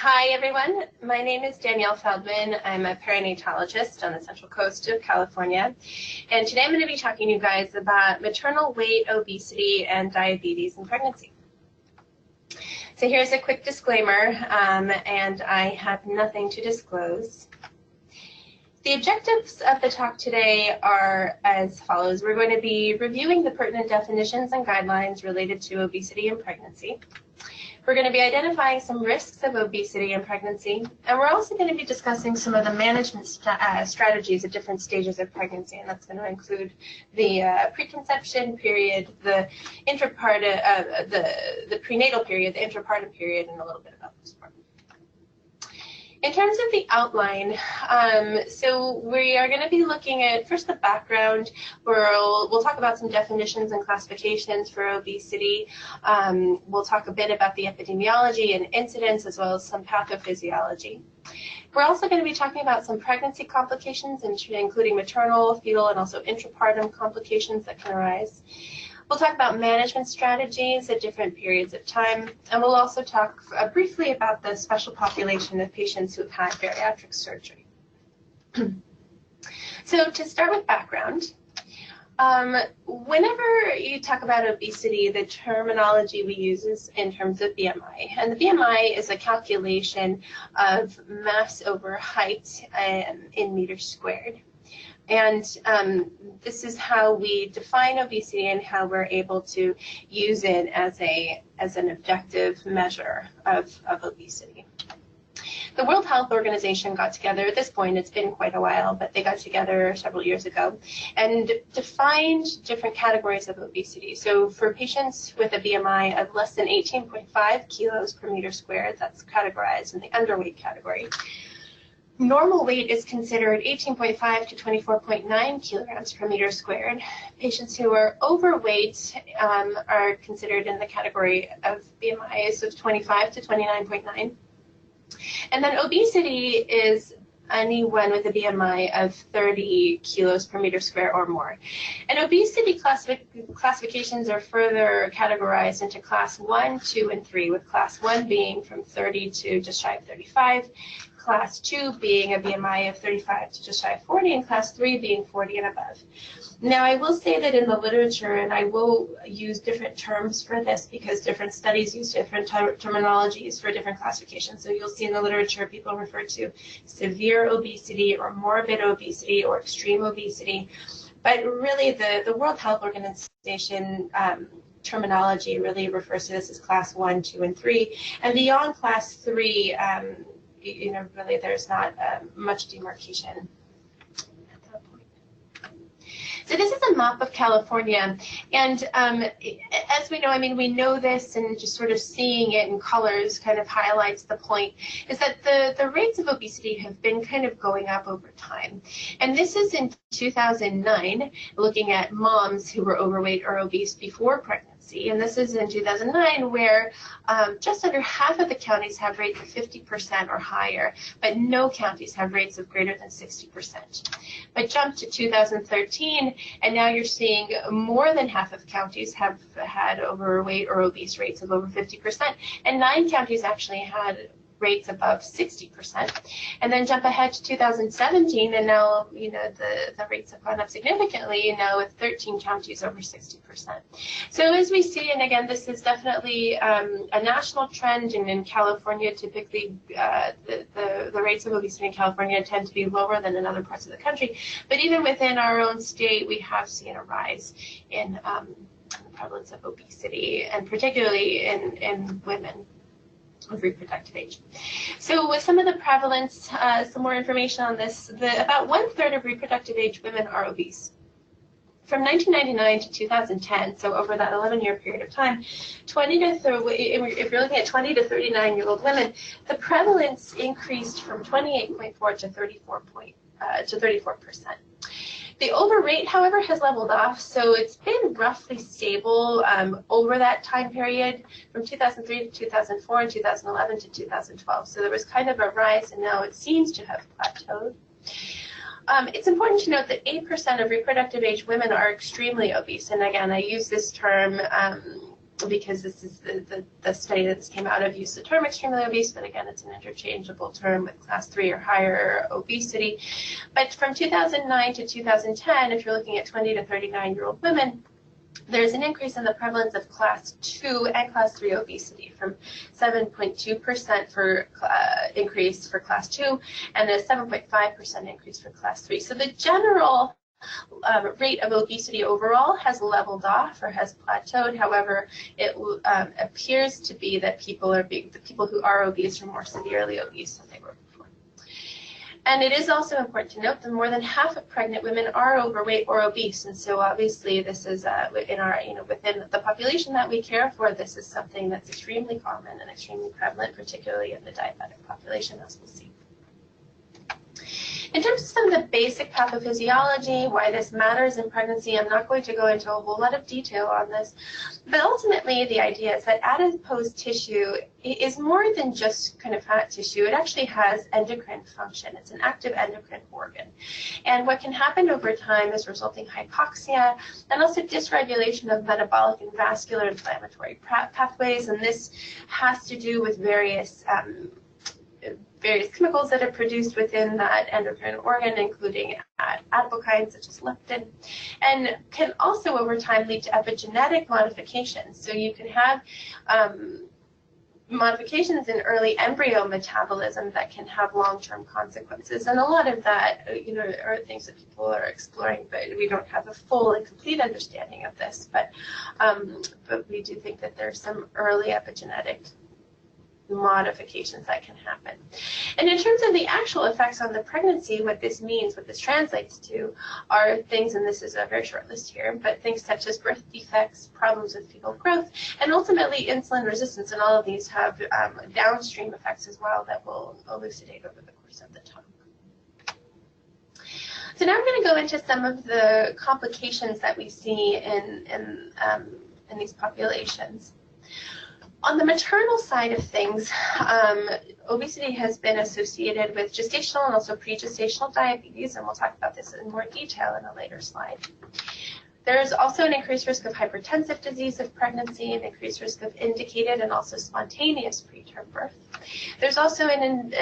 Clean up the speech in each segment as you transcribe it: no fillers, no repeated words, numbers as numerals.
Hi, everyone. My name is Danielle Feldman. I'm a perinatologist on the Central Coast of California. And today I'm going to be talking to you guys about maternal weight, obesity, and diabetes in pregnancy. So here's a quick disclaimer, and I have nothing to disclose. The objectives of the talk today are as follows. We're going to be reviewing the pertinent definitions and guidelines related to obesity in pregnancy. We're going to be identifying some risks of obesity in pregnancy, and we're also going to be discussing some of the management strategies at different stages of pregnancy, and that's going to include the preconception period, the intrapartum, the prenatal period, the intrapartum period, and a little bit about postpartum. In terms of the outline, so we are going to be looking at first the background. We'll talk about some definitions and classifications for obesity. We'll talk a bit about the epidemiology and incidence, as well as some pathophysiology. We're also going to be talking about some pregnancy complications, including maternal, fetal, and also intrapartum complications that can arise. We'll talk about management strategies at different periods of time, and we'll also talk briefly about the special population of patients who have had bariatric surgery. So to start with background, whenever you talk about obesity, the terminology we use is in terms of BMI, and the BMI is a calculation of mass over height in meters squared. And this is how we define obesity and how we're able to use it as an objective measure of obesity. The World Health Organization got together at this point, it's been quite a while, but they got together several years ago and defined different categories of obesity. So for patients with a BMI of less than 18.5 kilos per meter squared, that's categorized in the underweight category. Normal weight is considered 18.5 to 24.9 kilograms per meter squared. Patients who are overweight are considered in the category of BMIs of 25 to 29.9. And then obesity is anyone with a BMI of 30 kilos per meter square or more. And obesity classifications are further categorized into class 1, 2, and 3, with class 1 being from 30 to just shy of 35, class 2 being a BMI of 35 to just shy of 40, and class 3 being 40 and above. Now, I will say that in the literature, and I will use different terms for this because different studies use different terminologies for different classifications. So you'll see in the literature people refer to severe obesity or morbid obesity or extreme obesity. But really, the World Health Organization terminology really refers to this as class 1, 2, and 3. And beyond class 3, really there's not much demarcation at that point. So this is a map of California, and as we know, we know this, and just sort of seeing it in colors kind of highlights the point, is that the rates of obesity have been kind of going up over time. And this is in 2009, looking at moms who were overweight or obese before pregnancy. And this is in 2009, where just under half of the counties have rates of 50% or higher, but no counties have rates of greater than 60%. But jump to 2013, and now you're seeing more than half of counties have had overweight or obese rates of over 50%, and 9 counties actually had rates above 60%. And then jump ahead to 2017, and now the rates have gone up significantly, now with 13 counties over 60%. So as we see, and again, this is definitely a national trend, and in California, typically the rates of obesity in California tend to be lower than in other parts of the country. But even within our own state, we have seen a rise in the prevalence of obesity, and particularly in women of reproductive age. So with some of the prevalence, some more information on this, about 1/3 of reproductive age women are obese. From 1999 to 2010, so over that 11-year period of time, if you're looking at 20 to 39-year-old women, the prevalence increased from 28.4 to 34%. The overweight, however, has leveled off, so it's been roughly stable over that time period from 2003 to 2004 and 2011 to 2012. So there was kind of a rise, and now it seems to have plateaued. It's important to note that 8% of reproductive age women are extremely obese, and again, I use this term because this is the study that came out of, used the term extremely obese, but again, it's an interchangeable term with class 3 or higher obesity. But from 2009 to 2010, if you're looking at 20 to 39-year-old women, there's an increase in the prevalence of class 2 and class 3 obesity, from 7.2% for increase for class 2 and a 7.5% increase for class 3. So the general rate of obesity overall has leveled off or has plateaued. However, it appears to be that the people who are obese are more severely obese than they were before. And it is also important to note that more than half of pregnant women are overweight or obese, and so obviously this is within the population that we care for. This is something that's extremely common and extremely prevalent, particularly in the diabetic population, as we'll see. In terms of some of the basic pathophysiology, why this matters in pregnancy, I'm not going to go into a whole lot of detail on this, but ultimately the idea is that adipose tissue is more than just kind of fat tissue. It actually has endocrine function. It's an active endocrine organ. And what can happen over time is resulting hypoxia and also dysregulation of metabolic and vascular inflammatory pathways, and this has to do with various chemicals that are produced within that endocrine organ, including adipokines such as leptin, and can also over time lead to epigenetic modifications. So you can have modifications in early embryo metabolism that can have long-term consequences, and a lot of that are things that people are exploring, but we don't have a full and complete understanding of this. But we do think that there's some early epigenetic modifications that can happen. And in terms of the actual effects on the pregnancy, what this means, what this translates to, are things, and this is a very short list here, but things such as birth defects, problems with fetal growth, and ultimately insulin resistance, and all of these have downstream effects as well that we'll elucidate over the course of the talk. So now I'm going to go into some of the complications that we see in these populations. On the maternal side of things, obesity has been associated with gestational and also pre-gestational diabetes, and we'll talk about this in more detail in a later slide. There's also an increased risk of hypertensive disease of pregnancy, an increased risk of indicated and also spontaneous preterm birth. There's also an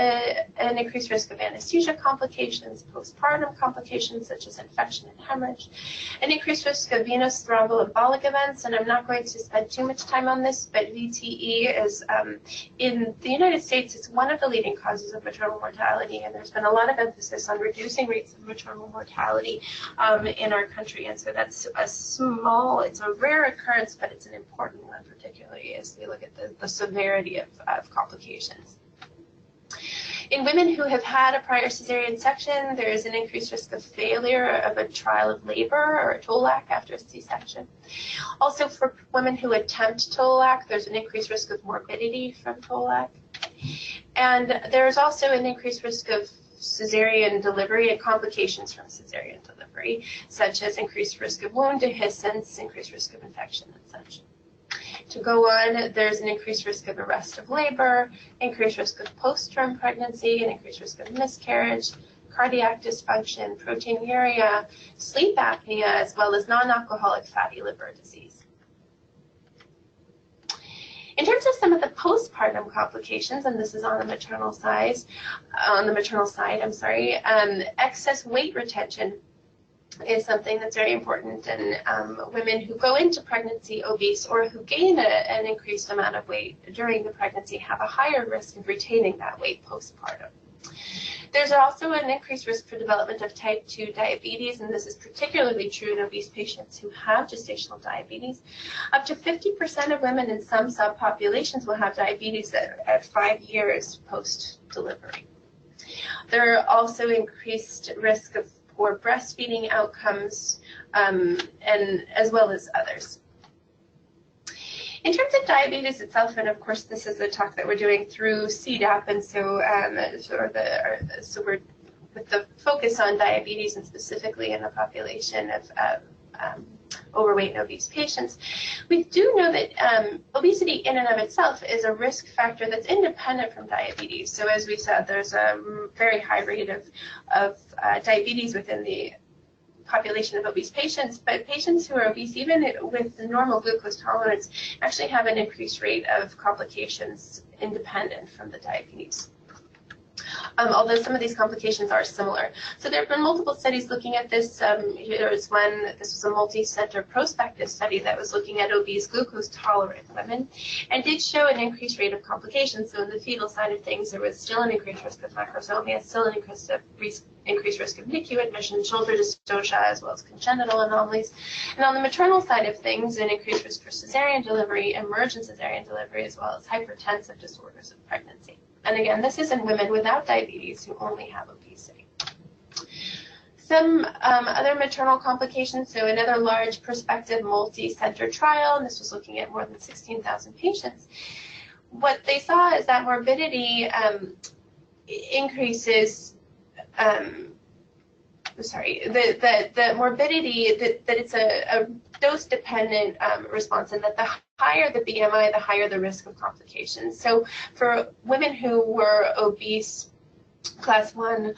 increased risk of anesthesia complications, postpartum complications such as infection and hemorrhage, an increased risk of venous thromboembolic events, and I'm not going to spend too much time on this, but VTE is, in the United States, it's one of the leading causes of maternal mortality, and there's been a lot of emphasis on reducing rates of maternal mortality in our country, and so that's it's a rare occurrence, but it's an important one, particularly as we look at the severity of complications. In women who have had a prior cesarean section, there is an increased risk of failure of a trial of labor or a TOLAC after a C-section. Also, for women who attempt TOLAC, there's an increased risk of morbidity from TOLAC. And there's also an increased risk of cesarean delivery and complications from cesarean delivery, such as increased risk of wound dehiscence, increased risk of infection, and such. To go on, there's an increased risk of arrest of labor, increased risk of post-term pregnancy, an increased risk of miscarriage, cardiac dysfunction, proteinuria, sleep apnea, as well as non-alcoholic fatty liver disease. In terms of some of the postpartum complications, and this is on the maternal side, excess weight retention is something that's very important, and women who go into pregnancy obese or who gain an increased amount of weight during the pregnancy have a higher risk of retaining that weight postpartum. There's also an increased risk for development of type 2 diabetes, and this is particularly true in obese patients who have gestational diabetes. Up to 50% of women in some subpopulations will have diabetes at 5 years post-delivery. There are also increased risk of poor breastfeeding outcomes, and as well as others. In terms of diabetes itself, and of course this is a talk that we're doing through CDAPP, and so so we're with the focus on diabetes and specifically in the population of overweight and obese patients, we do know that obesity in and of itself is a risk factor that's independent from diabetes. So as we said, there's a very high rate of diabetes within the population of obese patients, but patients who are obese, even with the normal glucose tolerance, actually have an increased rate of complications independent from the diabetes. Although some of these complications are similar. So there have been multiple studies looking at this. This was a multi-center prospective study that was looking at obese glucose-tolerant women and did show an increased rate of complications. So in the fetal side of things, there was still an increased risk of macrosomia, still an increased risk of NICU admission, shoulder dystocia, as well as congenital anomalies. And on the maternal side of things, an increased risk for cesarean delivery, emergent cesarean delivery, as well as hypertensive disorders of pregnancy. And again, this is in women without diabetes who only have obesity. Some other maternal complications, so another large prospective multi-center trial, and this was looking at more than 16,000 patients. What they saw is that morbidity increases, the morbidity, that it's a dose-dependent response, and that the higher the BMI, the higher the risk of complications. So for women who were obese, class 1,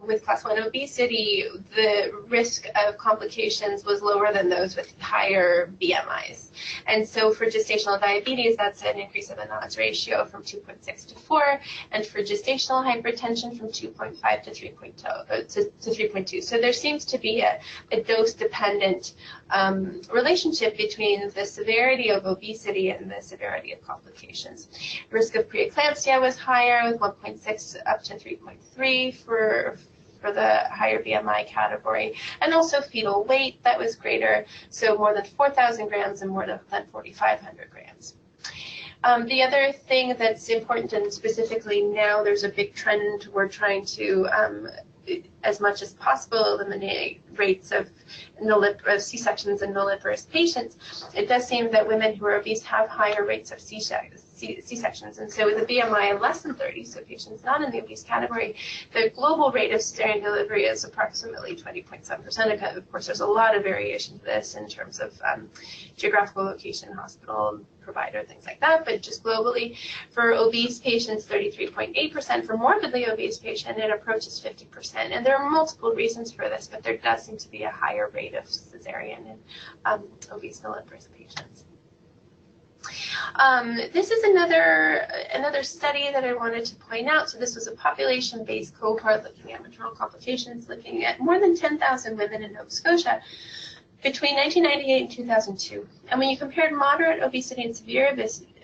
with class 1 obesity, the risk of complications was lower than those with higher BMIs. And so for gestational diabetes, that's an increase of an odds ratio from 2.6 to 4, and for gestational hypertension from 2.5 to 3.2. So there seems to be a dose-dependent relationship between the severity of obesity and the severity of complications. Risk of preeclampsia was higher, with 1.6 up to 3.3 for the higher BMI category, and also fetal weight that was greater, so more than 4,000 grams and more than 4,500 grams. The other thing that's important, and specifically now there's a big trend, we're trying to, as much as possible, eliminate rates of C-sections in nulliparous patients. It does seem that women who are obese have higher rates of C-sections, and so with a BMI less than 30, so patients not in the obese category, the global rate of cesarean delivery is approximately 20.7%. Of course, there's a lot of variation to this in terms of geographical location, hospital, provider, things like that, but just globally, for obese patients, 33.8%. For morbidly obese patient, it approaches 50%. And there are multiple reasons for this, but there does seem to be a higher rate of cesarean in obese nulliparous patients. This is another study that I wanted to point out. So this was a population-based cohort looking at maternal complications, looking at more than 10,000 women in Nova Scotia between 1998 and 2002. And when you compared moderate obesity and severe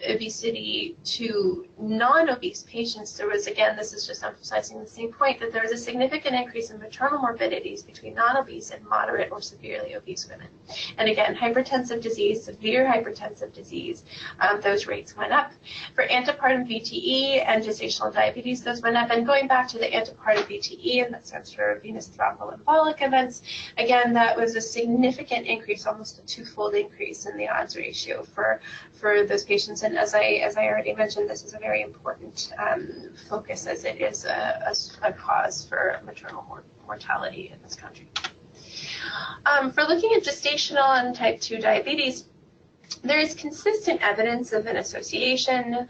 obesity to non-obese patients, there was, again, this is just emphasizing the same point, that there was a significant increase in maternal morbidities between non-obese and moderate or severely obese women. And again, hypertensive disease, severe hypertensive disease, those rates went up. For antepartum VTE and gestational diabetes, those went up. And going back to the antepartum VTE, and that stands for venous thromboembolic events, again, that was a significant increase, almost a twofold increase in the odds ratio for those patients. And as I already mentioned, this is a very important focus, as it is a cause for maternal mortality in this country. For looking at gestational and type 2 diabetes, there is consistent evidence of an association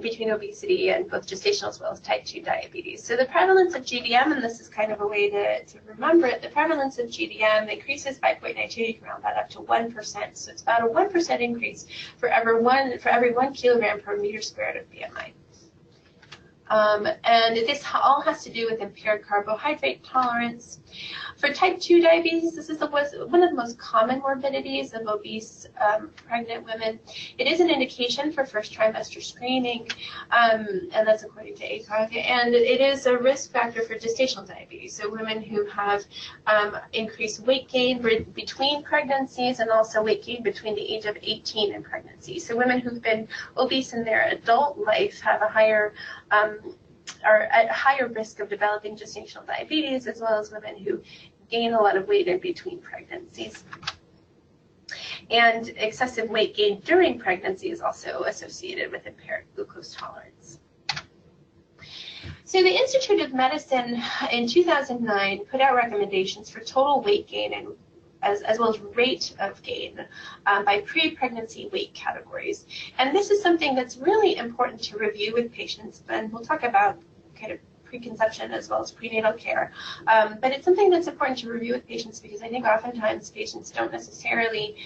between obesity and both gestational as well as type 2 diabetes. So the prevalence of GDM, and this is kind of a way to remember it, the prevalence of GDM increases by 0.92, you can round that up to 1%. So it's about a 1% increase for every 1 kilogram per meter squared of BMI. And this all has to do with impaired carbohydrate tolerance. For type 2 diabetes, this is one of the most common morbidities of obese pregnant women. It is an indication for first trimester screening, and that's according to ACOG, and it is a risk factor for gestational diabetes. So women who have increased weight gain between pregnancies, and also weight gain between the age of 18 and pregnancy. So women who've been obese in their adult life have a higher are at higher risk of developing gestational diabetes, as well as women who gain a lot of weight in between pregnancies. And excessive weight gain during pregnancy is also associated with impaired glucose tolerance. So the Institute of Medicine in 2009 put out recommendations for total weight gain and as well as rate of gain by pre-pregnancy weight categories. And this is something that's really important to review with patients, and we'll talk about kind of preconception as well as prenatal care. But it's something that's important to review with patients because I think oftentimes patients don't necessarily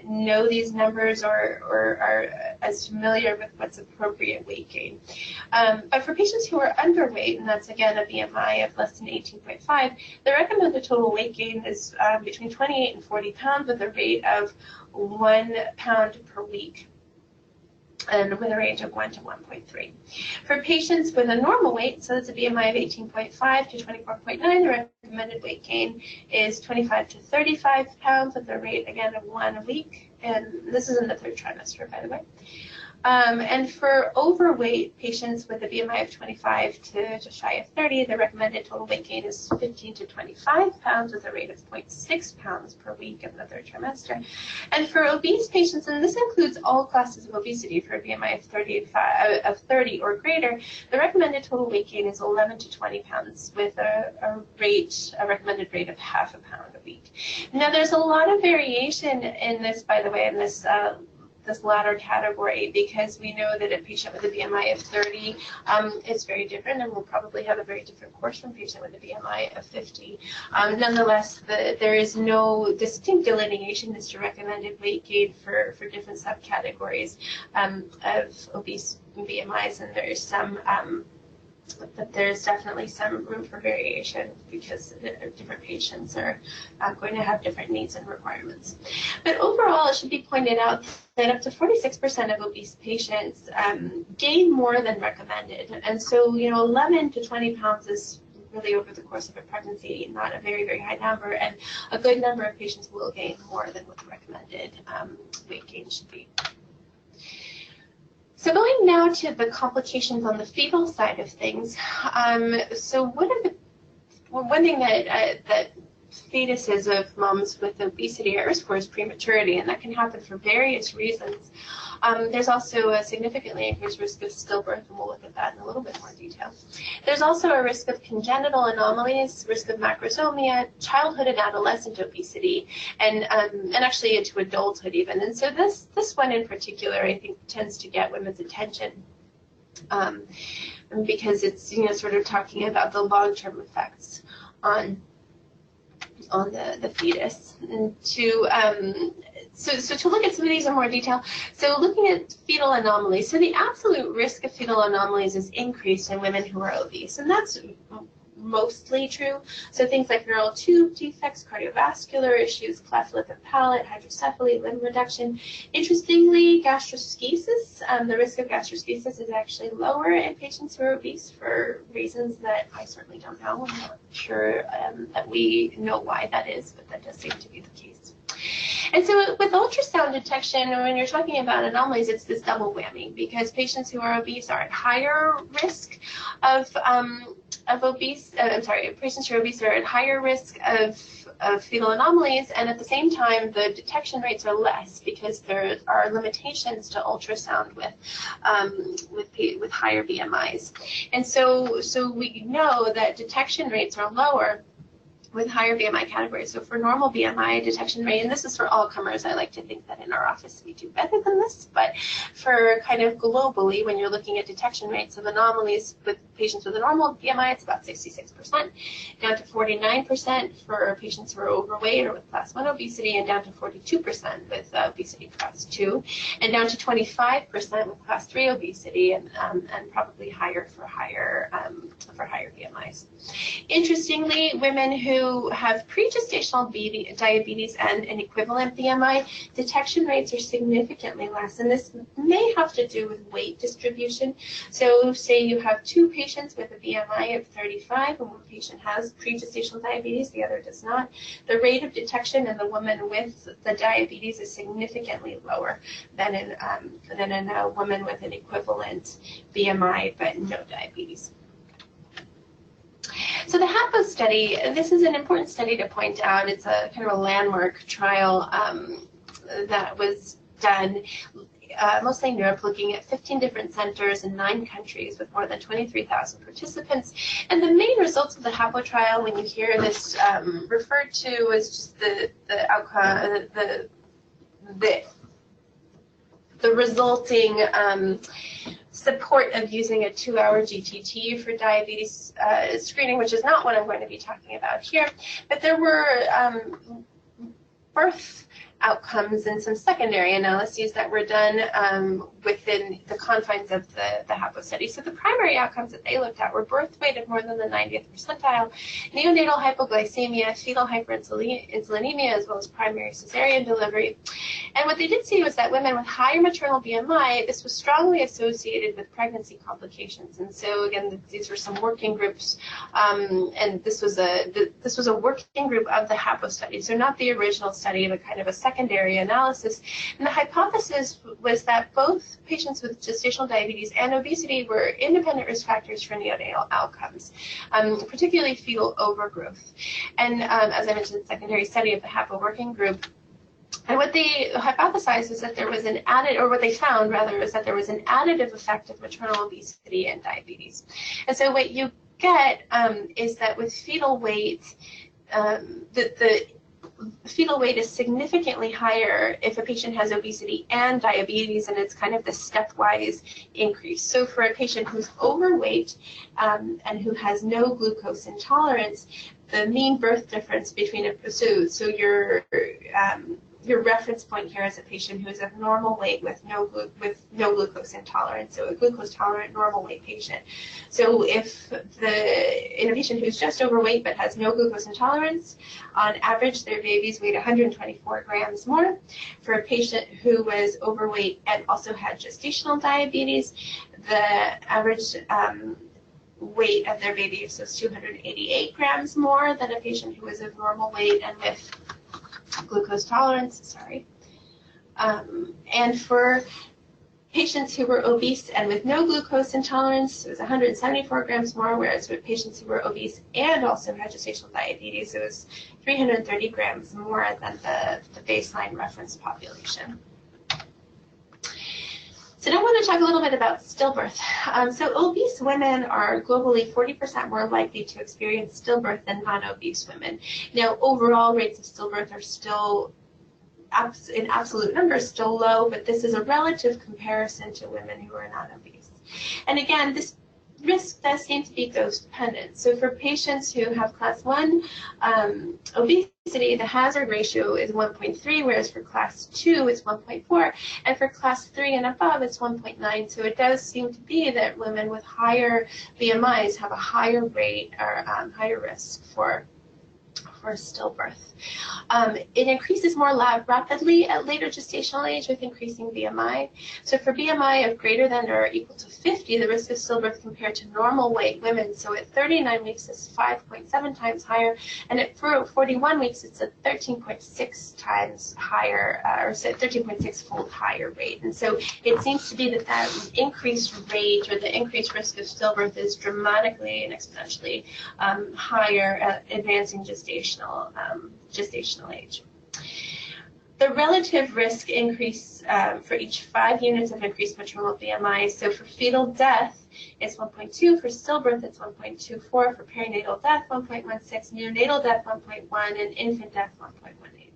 know these numbers or are as familiar with what's appropriate weight gain. But for patients who are underweight, and that's again a BMI of less than 18.5, the recommended total weight gain is between 28 and 40 pounds with a rate of 1 pound per week, and with a range of 1 to 1.3. For patients with a normal weight, so that's a BMI of 18.5 to 24.9, the recommended weight gain is 25 to 35 pounds with a rate, again, of 1 a week. And this is in the 3rd trimester, by the way. And for overweight patients with a BMI of 25 to just shy of 30, the recommended total weight gain is 15 to 25 pounds with a rate of 0.6 pounds per week in the 3rd trimester. And for obese patients, and this includes all classes of obesity for a BMI of 30 or greater, the recommended total weight gain is 11 to 20 pounds with a recommended rate of half a pound a week. Now, there's a lot of variation in this, by the way, in this latter category, because we know that a patient with a BMI of 30 is very different and will probably have a very different course from a patient with a BMI of 50. Nonetheless, there is no distinct delineation as to recommended weight gain for different subcategories of obese BMIs, and there's some but there's definitely some room for variation because different patients are going to have different needs and requirements. But overall, it should be pointed out that up to 46% of obese patients gain more than recommended. And so, 11 to 20 pounds is really over the course of a pregnancy, not a very, very high number, and a good number of patients will gain more than what the recommended weight gain should be. So going now to the complications on the fetal side of things. So one thing that fetuses of moms with obesity are at risk for is prematurity, and that can happen for various reasons. There's also a significantly increased risk of stillbirth, and we'll look at that in a little bit more detail. There's also a risk of congenital anomalies, risk of macrosomia, childhood and adolescent obesity, and actually into adulthood even. And so this one in particular, I think, tends to get women's attention because it's sort of talking about the long-term effects on the fetus. And so to look at some of these in more detail, so looking at fetal anomalies, so the absolute risk of fetal anomalies is increased in women who are obese, and that's mostly true. So things like neural tube defects, cardiovascular issues, cleft lip and palate, hydrocephaly, limb reduction. Interestingly, gastroschisis, the risk of gastroschisis is actually lower in patients who are obese for reasons that I certainly don't know. I'm not sure that we know why that is, but that does seem to be the case. And so with ultrasound detection, when you're talking about anomalies, it's this double whammy, because patients who are obese are at higher risk of patients who are obese are at higher risk of fetal anomalies, and at the same time, the detection rates are less because there are limitations to ultrasound with higher BMIs. And so we know that detection rates are lower with higher BMI categories. So for normal BMI detection rate, and this is for all comers, I like to think that in our office we do better than this, but for kind of globally, when you're looking at detection rates of anomalies with patients with a normal BMI, it's about 66%, down to 49% for patients who are overweight or with class 1 obesity, and down to 42% with obesity class 2, and down to 25% with class 3 obesity, and probably higher for higher BMIs. Interestingly, women who have pre-gestational diabetes and an equivalent BMI, detection rates are significantly less, and this may have to do with weight distribution. So say you have two patients with a BMI of 35, and one patient has pre-gestational diabetes, the other does not. The rate of detection in the woman with the diabetes is significantly lower than in a woman with an equivalent BMI but no diabetes. So the HAPO study, this is an important study to point out. It's a kind of a landmark trial that was done mostly in Europe, looking at 15 different centers in 9 countries with more than 23,000 participants. And the main results of the HAPO trial, when you hear this referred to as just the outcome, the resulting support of using a 2-hour GTT for diabetes screening, which is not what I'm going to be talking about here. But there were birth outcomes and some secondary analyses that were done within the confines of the HAPO study. So the primary outcomes that they looked at were birth weight of more than the 90th percentile, neonatal hypoglycemia, fetal hyperinsulinemia, as well as primary cesarean delivery. And what they did see was that women with higher maternal BMI, this was strongly associated with pregnancy complications. And so again, these were some working groups, and this was a working group of the HAPO study, so not the original study, but kind of a secondary analysis. And the hypothesis was that both patients with gestational diabetes and obesity were independent risk factors for neonatal outcomes, particularly fetal overgrowth. And as I mentioned, the secondary study of the HAPO working group. And what they hypothesized is that there was an what they found rather, is that there was an additive effect of maternal obesity and diabetes. And so what you get is that with fetal weight, the fetal weight is significantly higher if a patient has obesity and diabetes, and it's kind of the stepwise increase. So for a patient who's overweight and who has no glucose intolerance, the mean birth difference between so your reference point here is a patient who is of normal weight with no glucose intolerance, so a glucose tolerant normal weight patient. So if in a patient who's just overweight but has no glucose intolerance, on average their babies weighed 124 grams more. For a patient who was overweight and also had gestational diabetes, the average weight of their baby is 288 grams more than a patient who was of normal weight and with glucose tolerance, and for patients who were obese and with no glucose intolerance, it was 174 grams more, whereas with patients who were obese and also had gestational diabetes, it was 330 grams more than the baseline reference population. So now I want to talk a little bit about stillbirth. So obese women are globally 40% more likely to experience stillbirth than non-obese women. Now, overall rates of stillbirth are still, in absolute numbers, still low, but this is a relative comparison to women who are not obese. And again, this risk does seem to be dose dependent. So for patients who have class 1 obesity, the hazard ratio is 1.3, whereas for class 2 it's 1.4, and for class 3 and above it's 1.9. So it does seem to be that women with higher BMIs have a higher rate or higher risk for stillbirth. It increases more rapidly at later gestational age with increasing BMI. So for BMI of greater than or equal to 50, the risk of stillbirth compared to normal weight women, so at 39 weeks is 5.7 times higher, and at 41 weeks it's a 13.6 times higher, or 13.6-fold higher rate. And so it seems to be that increased rate or the increased risk of stillbirth is dramatically and exponentially higher at advancing gestational age. The relative risk increase for each 5 units of increased maternal BMI. So for fetal death, it's 1.2. For stillbirth, it's 1.24. For perinatal death, 1.16. Neonatal death, 1.1. And infant death, 1.18.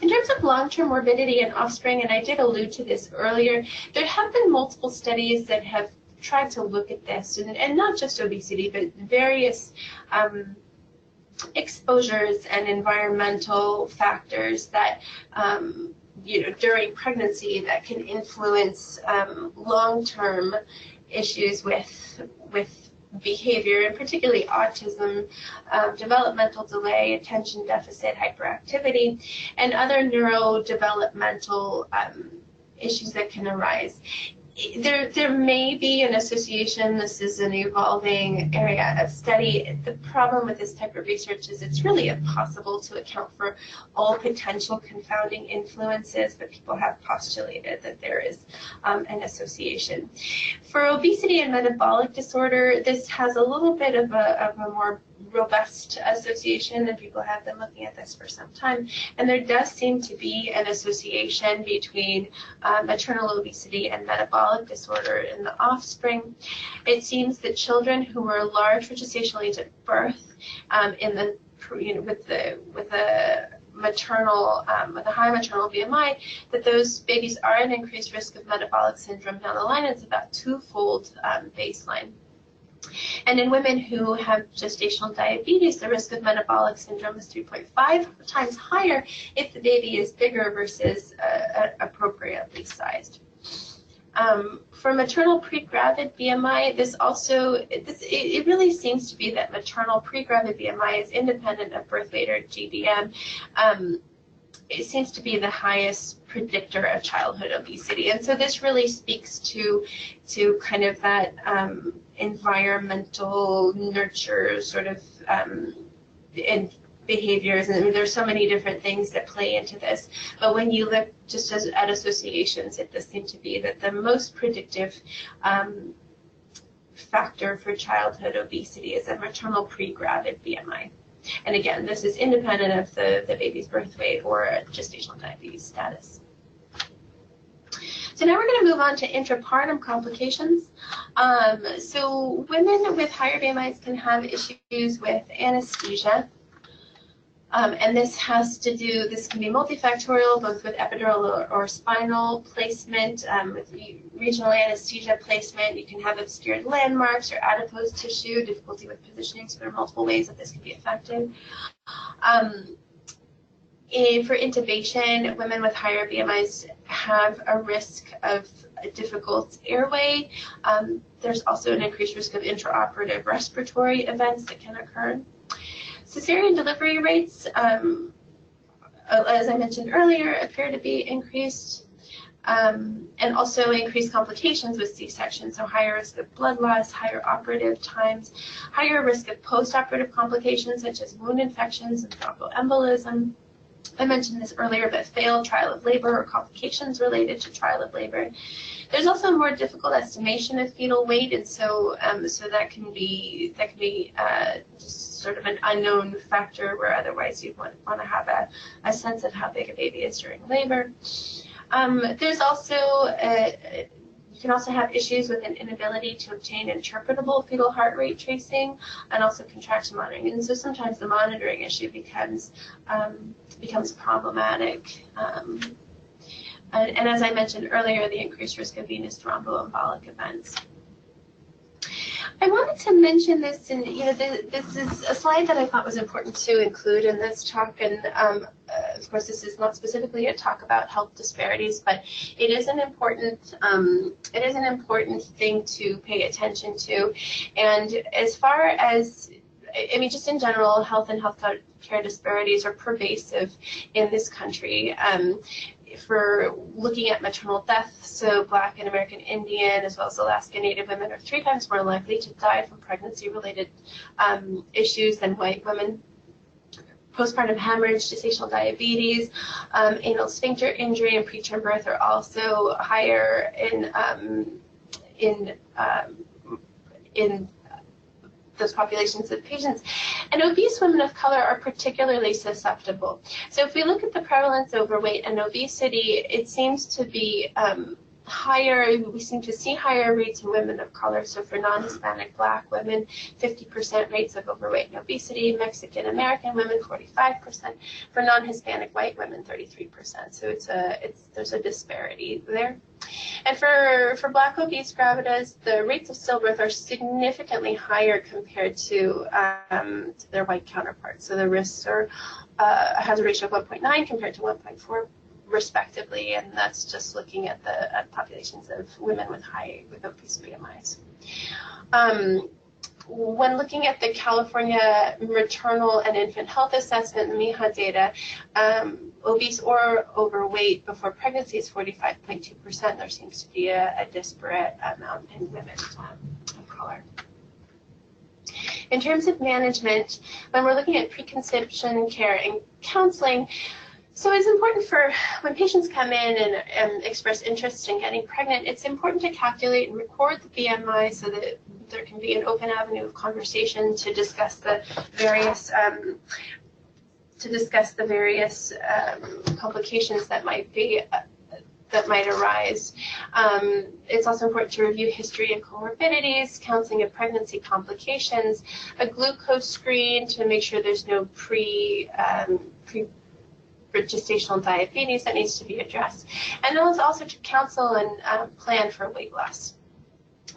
In terms of long-term morbidity and offspring, and I did allude to this earlier, there have been multiple studies that have tried to look at this, and not just obesity, but various exposures and environmental factors that during pregnancy that can influence long-term issues with behavior, and particularly autism, developmental delay, attention deficit hyperactivity, and other neurodevelopmental issues that can arise. There may be an association. This is an evolving area of study. The problem with this type of research is it's really impossible to account for all potential confounding influences, but people have postulated that there is an association. For obesity and metabolic disorder, this has a little bit of a more robust association, and people have been looking at this for some time, and there does seem to be an association between maternal obesity and metabolic disorder in the offspring. It seems that children who were large for gestational age at birth, with maternal, with a high maternal BMI, that those babies are at increased risk of metabolic syndrome down the line. It's about twofold baseline. And in women who have gestational diabetes, the risk of metabolic syndrome is 3.5 times higher if the baby is bigger versus appropriately sized. For maternal pre-gravid BMI, it really seems to be that maternal pre-gravid BMI is independent of birth weight or GBM. It seems to be the highest predictor of childhood obesity, and so this really speaks to kind of that environmental nurture sort of and behaviors, and there's so many different things that play into this. But when you look just at associations, it does seem to be that the most predictive factor for childhood obesity is a maternal pre-gravid BMI. And again, this is independent of the baby's birth weight or gestational diabetes status. So now we're going to move on to intrapartum complications. So women with higher BMIs can have issues with anesthesia. And this can be multifactorial, both with epidural or spinal placement, with regional anesthesia placement. You can have obscured landmarks or adipose tissue, difficulty with positioning, so there are multiple ways that this can be affected. For intubation, women with higher BMIs have a risk of a difficult airway. There's also an increased risk of intraoperative respiratory events that can occur. Cesarean delivery rates, as I mentioned earlier, appear to be increased, and also increased complications with C-section, so higher risk of blood loss, higher operative times, higher risk of postoperative complications such as wound infections and thromboembolism. I mentioned this earlier, but failed trial of labor or complications related to trial of labor. There's also a more difficult estimation of fetal weight, and so that can be just sort of an unknown factor where otherwise you'd want to have a sense of how big a baby is during labor. There's also you can also have issues with an inability to obtain interpretable fetal heart rate tracing and also contraction monitoring. And so sometimes the monitoring issue becomes problematic. And as I mentioned earlier, the increased risk of venous thromboembolic events. I wanted to mention this, and this is a slide that I thought was important to include in this talk. And of course, this is not specifically a talk about health disparities, but it is an important thing to pay attention to. And as far as just in general, health and health care disparities are pervasive in this country. For looking at maternal death, so Black and American Indian as well as Alaska Native women are 3 times more likely to die from pregnancy-related issues than white women. Postpartum hemorrhage, gestational diabetes, anal sphincter injury, and preterm birth are also higher in those populations of patients. And obese women of color are particularly susceptible. So if we look at the prevalence of overweight and obesity, it seems to be higher. We seem to see higher rates in women of color. So for non-Hispanic Black women, 50% rates of overweight and obesity. Mexican American women, 45%. For non-Hispanic white women, 33%. So there's a disparity there. And for Black obese gravidas, the rates of stillbirth are significantly higher compared to their white counterparts. So the risks are a hazard ratio of 1.9 compared to 1.4 respectively, and that's just looking at the populations of women with obese BMIs. When looking at the California Maternal and Infant Health Assessment, the MIHA data, obese or overweight before pregnancy is 45.2%. There seems to be a disparate amount in women of color. In terms of management, when we're looking at preconception care and counseling, so it's important for when patients come in and express interest in getting pregnant, it's important to calculate and record the BMI so that there can be an open avenue of conversation to discuss the various complications that might arise. It's also important to review history and comorbidities, counseling of pregnancy complications, a glucose screen to make sure there's no gestational diabetes that needs to be addressed, and also to counsel and plan for weight loss.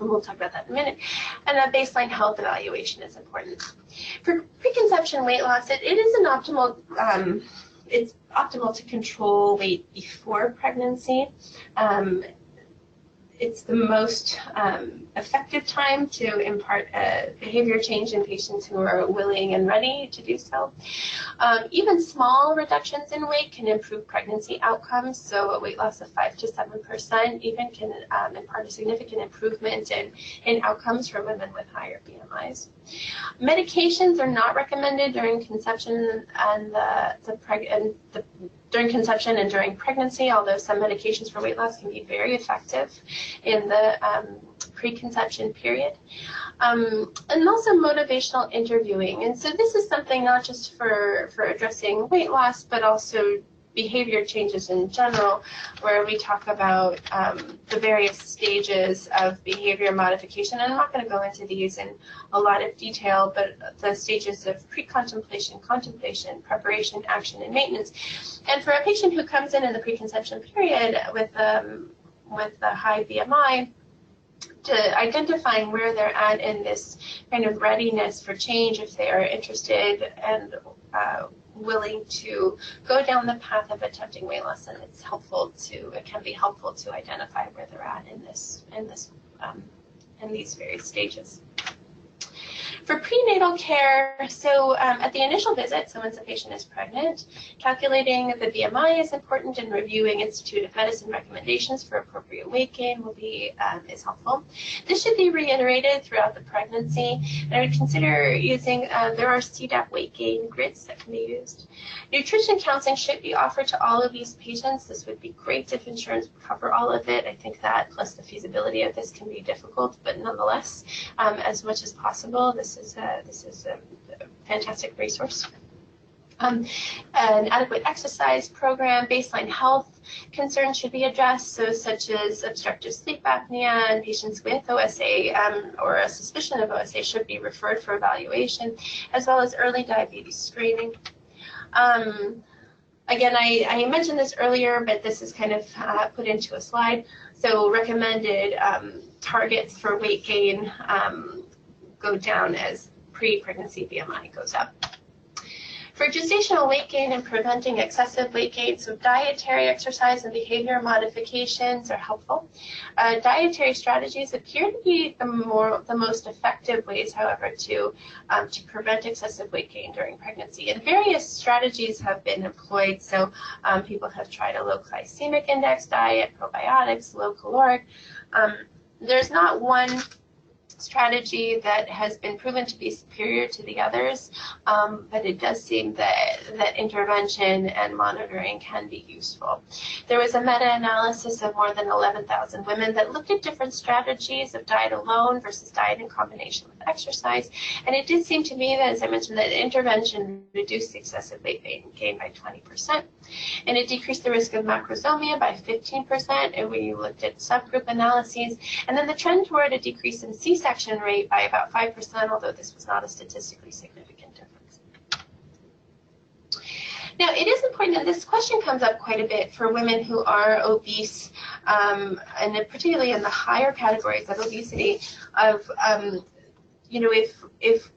And we'll talk about that in a minute. And a baseline health evaluation is important. For preconception weight loss, it is an optimal, it's optimal to control weight before pregnancy. It's the most effective time to impart a behavior change in patients who are willing and ready to do so. Even small reductions in weight can improve pregnancy outcomes, so a weight loss of 5 to 7% even can impart a significant improvement in outcomes for women with higher BMIs. Medications are not recommended during conception and during conception and during pregnancy, although some medications for weight loss can be very effective in the preconception period. And also motivational interviewing. And so this is something not just for addressing weight loss, but also behavior changes in general, where we talk about the various stages of behavior modification. And I'm not going to go into these in a lot of detail, but the stages of pre-contemplation, contemplation, preparation, action, and maintenance. And for a patient who comes in the preconception period with a high BMI, to identifying where they're at in this kind of readiness for change, if they are interested and willing to go down the path of attempting weight loss, and it can be helpful to identify where they're at in these various stages. For prenatal care, so at the initial visit, so once a patient is pregnant, calculating the BMI is important, and reviewing Institute of Medicine recommendations for appropriate weight gain is helpful. This should be reiterated throughout the pregnancy, and I would consider using, there are CDAPP weight gain grids that can be used. Nutrition counseling should be offered to all of these patients. This would be great if insurance would cover all of it. I think that plus the feasibility of this can be difficult, but nonetheless, as much as possible, this is a fantastic resource. An adequate exercise program, baseline health concerns should be addressed, so such as obstructive sleep apnea, and patients with OSA or a suspicion of OSA should be referred for evaluation, as well as early diabetes screening. Again, I mentioned this earlier, but this is kind of put into a slide. So recommended targets for weight gain go down as pre-pregnancy BMI goes up. For gestational weight gain and preventing excessive weight gain, so dietary, exercise, and behavior modifications are helpful. Dietary strategies appear to be the most effective ways, however, to prevent excessive weight gain during pregnancy. And various strategies have been employed. So people have tried a low glycemic index diet, probiotics, low caloric. There's not one strategy that has been proven to be superior to the others, but it does seem that intervention and monitoring can be useful. There was a meta-analysis of more than 11,000 women that looked at different strategies of diet alone versus diet in combination with exercise, and it did seem to me that, as I mentioned, that intervention reduced the excessive weight gain by 20%, and it decreased the risk of macrosomia by 15%, and we looked at subgroup analyses, and then the trend toward a decrease in C-section rate by about 5%, although this was not a statistically significant difference. Now, it is important, and this question comes up quite a bit for women who are obese, and particularly in the higher categories of obesity, of, if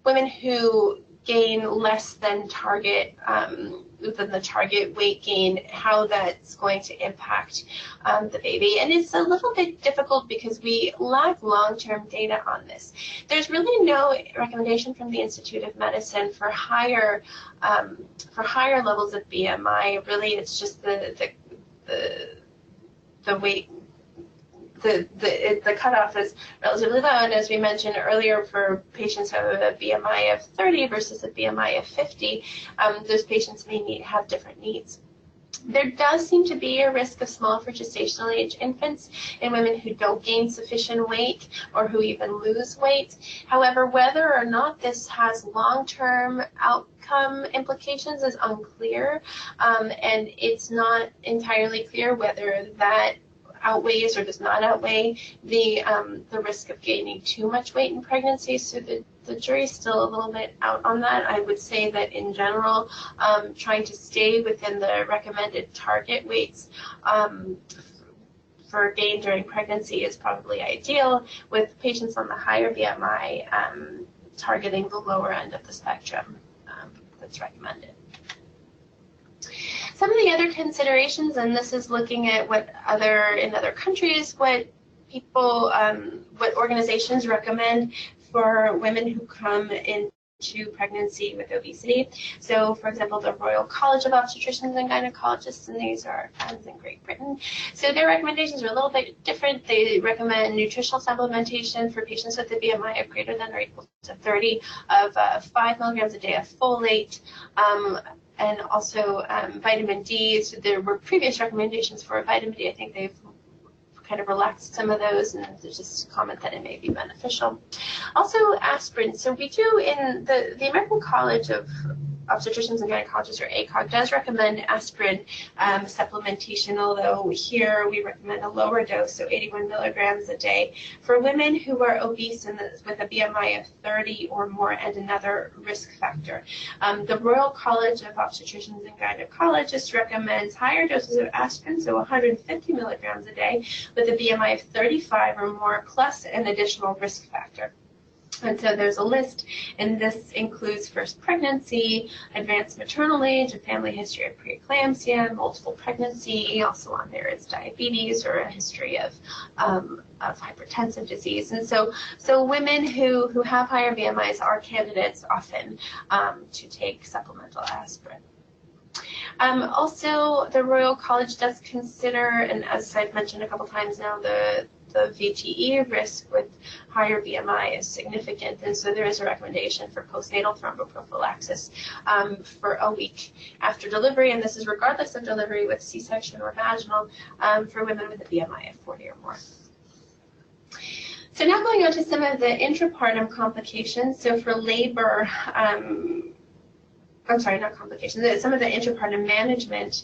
women who gain less than the target weight gain, how that's going to impact the baby. And it's a little bit difficult because we lack long-term data on this. There's really no recommendation from the Institute of Medicine for higher levels of BMI. Really, it's just the weight. The cutoff is relatively low, and as we mentioned earlier, for patients who have a BMI of 30 versus a BMI of 50, those patients may have different needs. There does seem to be a risk of small for gestational age infants in women who don't gain sufficient weight or who even lose weight. However, whether or not this has long-term outcome implications is unclear, and it's not entirely clear whether that outweighs or does not outweigh the risk of gaining too much weight in pregnancy. So the jury's still a little bit out on that. I would say that in general, trying to stay within the recommended target weights for gain during pregnancy is probably ideal, with patients on the higher BMI targeting the lower end of the spectrum that's recommended. Some of the other considerations, and this is looking at what in other countries, what people, what organizations recommend for women who come into pregnancy with obesity. So, for example, the Royal College of Obstetricians and Gynecologists, and these are our friends in Great Britain. So their recommendations are a little bit different. They recommend nutritional supplementation for patients with a BMI of greater than or equal to 30 of 5 milligrams a day of folate. And also vitamin D. So there were previous recommendations for vitamin D. I think they've kind of relaxed some of those, and there's just a comment that it may be beneficial. Also aspirin. So we do in the American College of Obstetricians and Gynecologists, or ACOG, does recommend aspirin supplementation, although here we recommend a lower dose, so 81 milligrams a day, for women who are obese and with a BMI of 30 or more and another risk factor. The Royal College of Obstetricians and Gynecologists recommends higher doses of aspirin, so 150 milligrams a day, with a BMI of 35 or more, plus an additional risk factor. And so there's a list, and this includes first pregnancy, advanced maternal age, a family history of preeclampsia, multiple pregnancy. Also on there is diabetes or a history of hypertensive disease. And so women who have higher BMIs are candidates often to take supplemental aspirin. Also, the Royal College does consider, and as I've mentioned a couple times now, the VTE risk with higher BMI is significant, and so there is a recommendation for postnatal thromboprophylaxis for a week after delivery, and this is regardless of delivery with C-section or vaginal for women with a BMI of 40 or more. So now going on to some of the intrapartum complications. So for labor, I'm sorry, not complications, some of the intrapartum management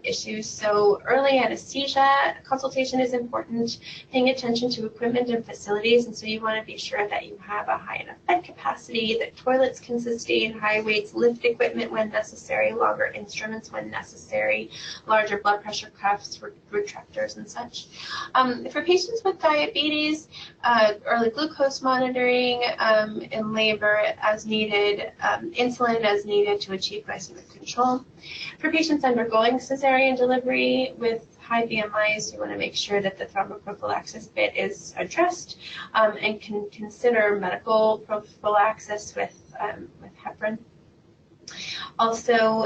issues. So early anesthesia consultation is important, paying attention to equipment and facilities, and so you want to be sure that you have a high enough bed capacity, that toilets can sustain high weights, lift equipment when necessary, longer instruments when necessary, larger blood pressure cuffs, retractors, and such. For patients with diabetes, early glucose monitoring in labor as needed, insulin as needed to achieve glycemic control. For patients undergoing cesarean delivery with high BMIs, you want to make sure that the thromboprophylaxis bit is addressed and can consider medical prophylaxis with heparin. Also,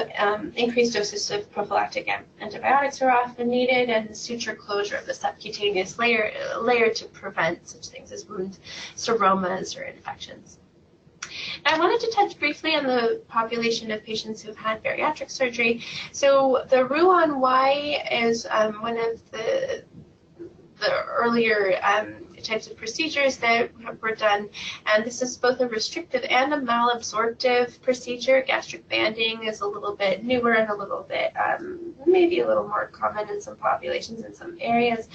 increased doses of prophylactic antibiotics are often needed, and suture closure of the subcutaneous layer to prevent such things as wound seromas or infections. I wanted to touch briefly on the population of patients who've had bariatric surgery. So the Roux-en-Y is one of the earlier types of procedures that were done, and this is both a restrictive and a malabsorptive procedure. Gastric banding is a little bit newer and a little bit maybe a little more common in some populations in some areas.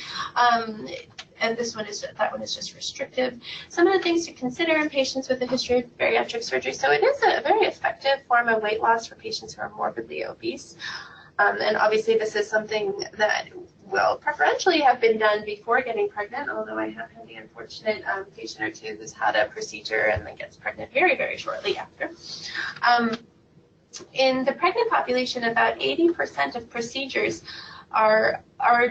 And that one is just restrictive. Some of the things to consider in patients with a history of bariatric surgery. So it is a very effective form of weight loss for patients who are morbidly obese. And obviously this is something that will preferentially have been done before getting pregnant, although I have had the unfortunate patient or two who's had a procedure and then gets pregnant very, very shortly after. In the pregnant population, about 80% of procedures are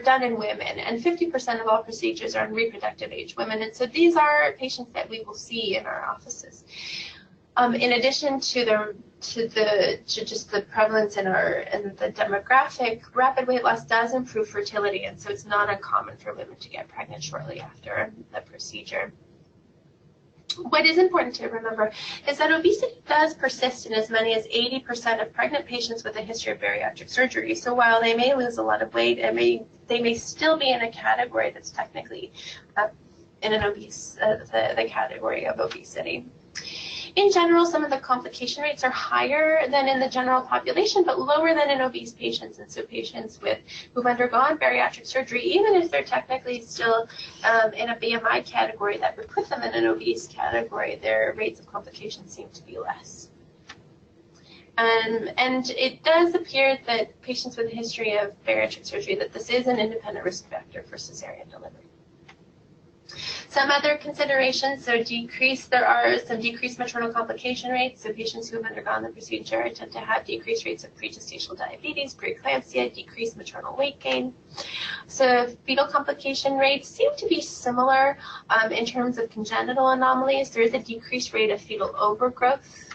done in women, and 50% of all procedures are in reproductive age women, and so these are patients that we will see in our offices. In addition to just the prevalence and the demographic, rapid weight loss does improve fertility, and so it's not uncommon for women to get pregnant shortly after the procedure. What is important to remember is that obesity does persist in as many as 80% of pregnant patients with a history of bariatric surgery. So while they may lose a lot of weight, they may still be in a category that's technically in an obese, the category of obesity. In general, some of the complication rates are higher than in the general population, but lower than in obese patients. And so patients who've undergone bariatric surgery, even if they're technically still in a BMI category that would put them in an obese category, their rates of complications seem to be less. And it does appear that patients with a history of bariatric surgery, that this is an independent risk factor for cesarean delivery. Some other considerations, so there are some decreased maternal complication rates. So patients who have undergone the procedure tend to have decreased rates of pre-gestational diabetes, preeclampsia, decreased maternal weight gain. So fetal complication rates seem to be similar in terms of congenital anomalies. There is a decreased rate of fetal overgrowth.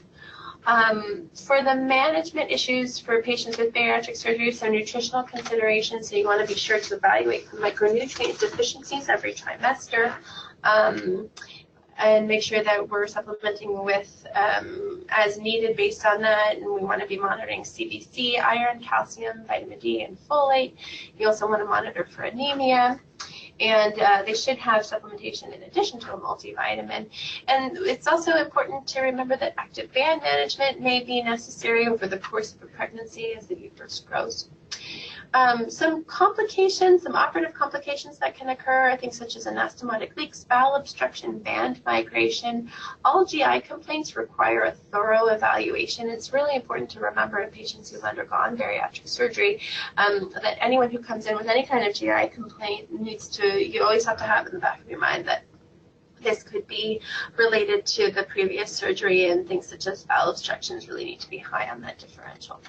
For the management issues for patients with bariatric surgery, so nutritional considerations, so you want to be sure to evaluate for micronutrient deficiencies every trimester, and make sure that we're supplementing with as needed based on that, and we want to be monitoring CBC, iron, calcium, vitamin D, and folate. You also want to monitor for anemia. And they should have supplementation in addition to a multivitamin. And it's also important to remember that active band management may be necessary over the course of a pregnancy as the uterus grows. Some complications, some operative complications that can occur, I think, such as anastomotic leaks, bowel obstruction, band migration. All GI complaints require a thorough evaluation. It's really important to remember in patients who've undergone bariatric surgery that anyone who comes in with any kind of GI complaint you always have to have in the back of your mind that this could be related to the previous surgery, and things such as bowel obstructions really need to be high on that differential.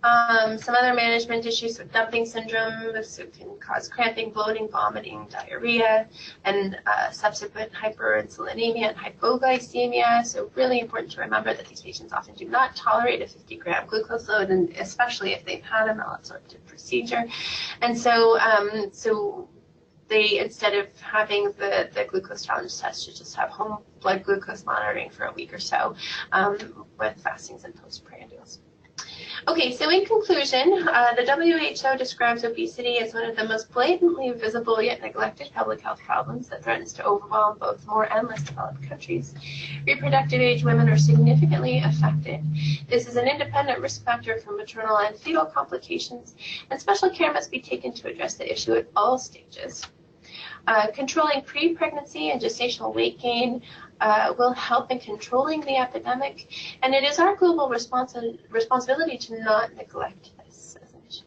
Some other management issues with dumping syndrome, so it can cause cramping, bloating, vomiting, diarrhea, and subsequent hyperinsulinemia and hypoglycemia. So really important to remember that these patients often do not tolerate a 50-gram glucose load, and especially if they've had a malabsorptive procedure. And so they, instead of having the glucose challenge test, should just have home blood glucose monitoring for a week or so with fastings and postprandials. Okay, so in conclusion, the WHO describes obesity as one of the most blatantly visible yet neglected public health problems that threatens to overwhelm both more and less developed countries. Reproductive age women are significantly affected. This is an independent risk factor for maternal and fetal complications, and special care must be taken to address the issue at all stages. Controlling pre-pregnancy and gestational weight gain will help in controlling the epidemic, and it is our global responsibility to not neglect this as an issue.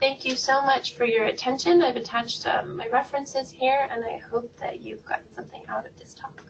Thank you so much for your attention. I've attached my references here, and I hope that you've gotten something out of this talk.